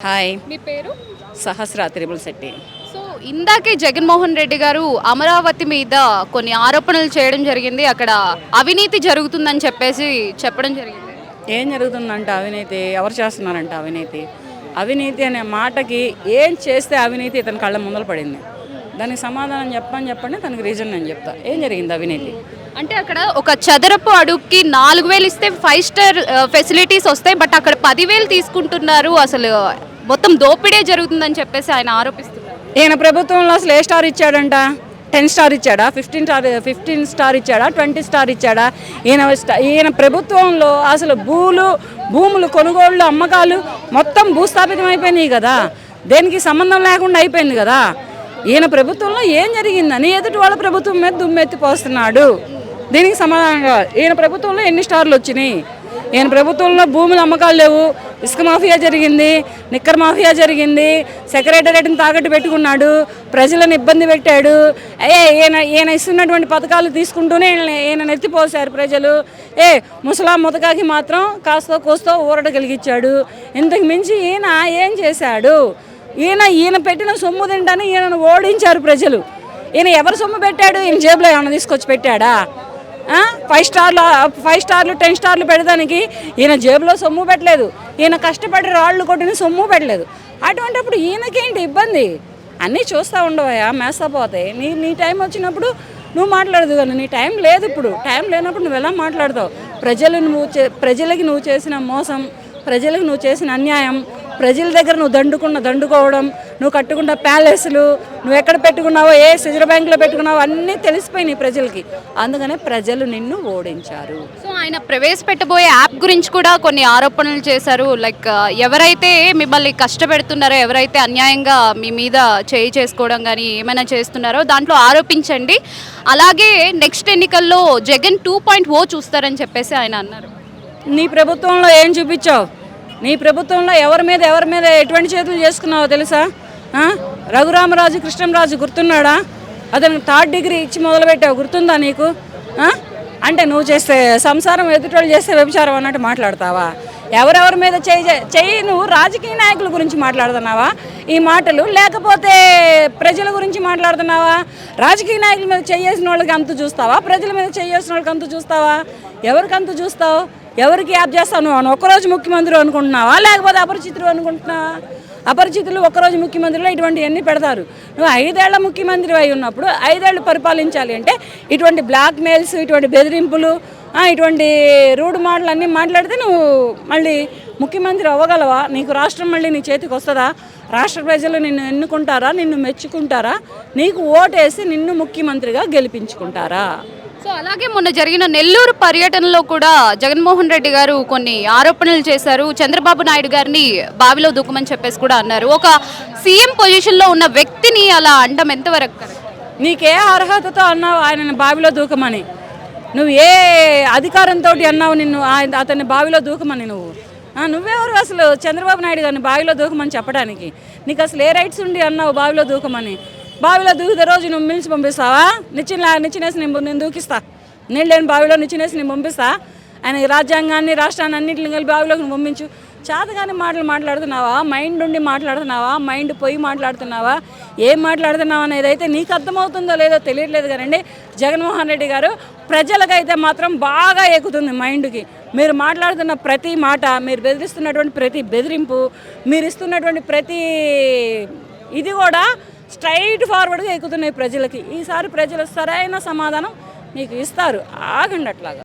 Hi, మీ పేరు? సహస్ర triple Shetty. So ఇందాకే జగన్మోహన్ రెడ్డి గారు అమరావతి మీద కొన్ని ఆరోపణలు చేయడం జరిగింది. అక్కడ అవినీతి జరుగుతుందని చెప్పడం జరిగింది. ఏం జరుగుతుందంట అవినీతి? ఎవరు చేస్తున్నారంట అవినీతి? అవినీతి అనే మాటకి ఏం చేస్తే అవినీతి ఇతని కళ్ళ ముందర పడింది? దానికి సమాధానం చెప్పండి, తనకి రీజన్ నేను చెప్తా. ఏం జరిగింది అవినీతి? అంటే అక్కడ ఒక చదరపు అడుగుకి 4,000 ఇస్తే 5 స్టార్ ఫెసిలిటీస్ వస్తాయి. బట్ అక్కడ 10,000 తీసుకుంటున్నారు. అసలు మొత్తం దోపిడే జరుగుతుందని చెప్పేసి ఆయన ఆరోపిస్తున్నారు. ఈయన ప్రభుత్వంలో అసలు ఏ స్టార్ ఇచ్చాడంట? 10 స్టార్ ఇచ్చాడా? 15 స్టార్ ఇచ్చాడా? 20 స్టార్ ఇచ్చాడా? ఈయన ప్రభుత్వంలో అసలు భూములు కొనుగోళ్ళు, అమ్మకాలు మొత్తం భూస్థాపితం అయిపోయినాయి కదా. దేనికి సంబంధం లేకుండా అయిపోయింది కదా. ఈయన ప్రభుత్వంలో ఏం జరిగిందని ఎదుటి వాళ్ళ ప్రభుత్వం మీద దుమ్మెత్తిపోస్తున్నాడు. దీనికి సమాధానం కావాలి. ఈయన ప్రభుత్వంలో ఎన్ని స్టార్లు వచ్చినాయి? ఈయన ప్రభుత్వంలో భూముల అమ్మకాలు లేవు, ఇసుక మాఫియా జరిగింది, నిక్కర్ మాఫియా జరిగింది, సెక్రటేరియట్ని తాకట్టు పెట్టుకున్నాడు, ప్రజలను ఇబ్బంది పెట్టాడు. ఈయన ఇస్తున్నటువంటి పథకాలు తీసుకుంటూనే ఈయన నెత్తిపోసారు ప్రజలు. ముసలా ముతకాకి మాత్రం కాస్తో కోస్తో ఊరట కలిగించాడు. ఇంతకు మించి ఈయన ఏం చేశాడు? ఈయన పెట్టిన సొమ్ము తింటానే ఈయనను ఓడించారు ప్రజలు. ఈయన ఎవరు సొమ్ము పెట్టాడు? ఈయన జేబులో ఏమైనా తీసుకొచ్చి పెట్టాడా? 5 స్టార్లు 10 స్టార్లు పెడతానికి ఈయన జేబులో సొమ్ము పెట్టలేదు. ఈయన కష్టపడి రాళ్ళు కొట్టిన సొమ్ము పెట్టలేదు. అటువంటిప్పుడు ఈయనకేంటి ఇబ్బంది? అన్నీ చూస్తూ ఉండవయా, మేస్తా పోతాయి. నీ టైం వచ్చినప్పుడు నువ్వు మాట్లాడదు కానీ నీ టైం లేదు. ఇప్పుడు టైం లేనప్పుడు నువ్వు ఎలా మాట్లాడతావు? ప్రజలకి నువ్వు చేసిన మోసం, ప్రజలకు నువ్వు చేసిన అన్యాయం, ప్రజల దగ్గర నువ్వు దండుకోవడం, నువ్వు కట్టుకున్న ప్యాలెస్లు, నువ్వు ఎక్కడ పెట్టుకున్నావో, ఏ రిజర్వ్ బ్యాంకులో పెట్టుకున్నావో అన్నీ తెలిసిపోయినాయి ప్రజలకి. అందుకనే ప్రజలు నిన్ను ఓడించారు. సో ఆయన ప్రవేశపెట్టబోయే యాప్ గురించి కూడా కొన్ని ఆరోపణలు చేశారు. లైక్ ఎవరైతే మిమ్మల్ని కష్టపెడుతున్నారో, ఎవరైతే అన్యాయంగా మీ మీద చేసుకోవడం కానీ ఏమైనా చేస్తున్నారో దాంట్లో ఆరోపించండి. అలాగే నెక్స్ట్ ఎన్నికల్లో జగన్ 2.0 చూస్తారని చెప్పేసి ఆయన అన్నారు. నీ ప్రభుత్వంలో ఏం చూపించావు? నీ ప్రభుత్వంలో ఎవరి మీద ఎటువంటి చేతులు చేసుకున్నావో తెలుసా? రఘురామరాజు, కృష్ణంరాజు గుర్తున్నాడా? అతను 3rd డిగ్రీ ఇచ్చి మొదలుపెట్టావు, గుర్తుందా నీకు? అంటే నువ్వు చేస్తే సంసారం, ఎదుటోళ్ళు చేస్తే వ్యభిచారం అన్నట్టు మాట్లాడతావా? ఎవరెవరి మీద చెయ్యి నువ్వు రాజకీయ నాయకుల గురించి మాట్లాడుతున్నావా ఈ మాటలు? లేకపోతే ప్రజల గురించి మాట్లాడుతున్నావా? రాజకీయ నాయకుల మీద చేసిన వాళ్ళకి అంతు చూస్తావా? ప్రజల మీద చేసిన వాళ్ళకి అంతు చూస్తావా? ఎవరికి అంతు చూస్తావు? ఎవరికి యాప్ చేస్తావు? నువ్వు ఒక్కరోజు ముఖ్యమంత్రి అనుకుంటున్నావా? లేకపోతే అపరిచితులు అనుకుంటున్నావా? అపరిచితులు ఒక్కరోజు ముఖ్యమంత్రిలో ఇటువంటివన్నీ పెడతారు. నువ్వు 5 ఏళ్ల ముఖ్యమంత్రి అయి ఉన్నప్పుడు 5 ఏళ్ళు పరిపాలించాలి అంటే ఇటువంటి బ్లాక్ మెయిల్స్, ఇటువంటి బెదిరింపులు, ఇటువంటి రూడ్ మాటలు అన్నీ మాట్లాడితే నువ్వు మళ్ళీ ముఖ్యమంత్రి అవ్వగలవా? నీకు రాష్ట్రం మళ్ళీ నీ చేతికి వస్తుందా? రాష్ట్ర ప్రజలు నిన్ను ఎన్నుకుంటారా? నిన్ను మెచ్చుకుంటారా? నీకు ఓటేసి నిన్ను ముఖ్యమంత్రిగా గెలిపించుకుంటారా? సో అలాగే మొన్న జరిగిన నెల్లూరు పర్యటనలో కూడా జగన్మోహన్ రెడ్డి గారు కొన్ని ఆరోపణలు చేశారు. చంద్రబాబు నాయుడు గారిని బావిలో దూకమని చెప్పేసి కూడా అన్నారు. ఒక సీఎం పొజిషన్లో ఉన్న వ్యక్తిని అలా అండం ఎంతవరకు? నీకే అర్హతతో అన్నావు ఆయనని బావిలో దూకమని? నువ్వు ఏ అధికారంతో అన్నావు అతన్ని బావిలో దూకమని? నువ్వెవరు అసలు చంద్రబాబు నాయుడు గారిని బావిలో దూకమని చెప్పడానికి? నీకు అసలు ఏ రైట్స్ ఉండి అన్నావు బావిలో దూకమని? బావిలో దూకితే రోజు నువ్వు మిల్చి పంపిస్తావా? నిచ్చినేసి నేను దూకిస్తా. నీళ్ళు లేని బావిలో నిచ్చినేసి నేను పంపిస్తా. ఆయన రాజ్యాంగాన్ని, రాష్ట్రాన్ని అన్నింటిని కలిపి బావిలోకి నువ్వు పంపించు. చేతగానే మాటలు మాట్లాడుతున్నావా? మైండ్ ఉండి మాట్లాడుతున్నావా? మైండ్ పోయి మాట్లాడుతున్నావా? ఏం మాట్లాడుతున్నావా అనేది అయితే నీకు అర్థమవుతుందో లేదో తెలియట్లేదు కానండి. జగన్మోహన్ రెడ్డి గారు ప్రజలకైతే మాత్రం బాగా ఎక్కుతుంది మైండ్కి. మీరు మాట్లాడుతున్న ప్రతి మాట, మీరు బెదిరిస్తున్నటువంటి ప్రతి బెదిరింపు, మీరు ఇస్తున్నటువంటి ప్రతి ఇది కూడా స్ట్రైట్ ఫార్వర్డ్గా ఎక్కుతున్నాయి ప్రజలకి. ఈసారి ప్రజలు సరైన సమాధానం మీకు ఇస్తారు. ఆగండి అట్లాగా.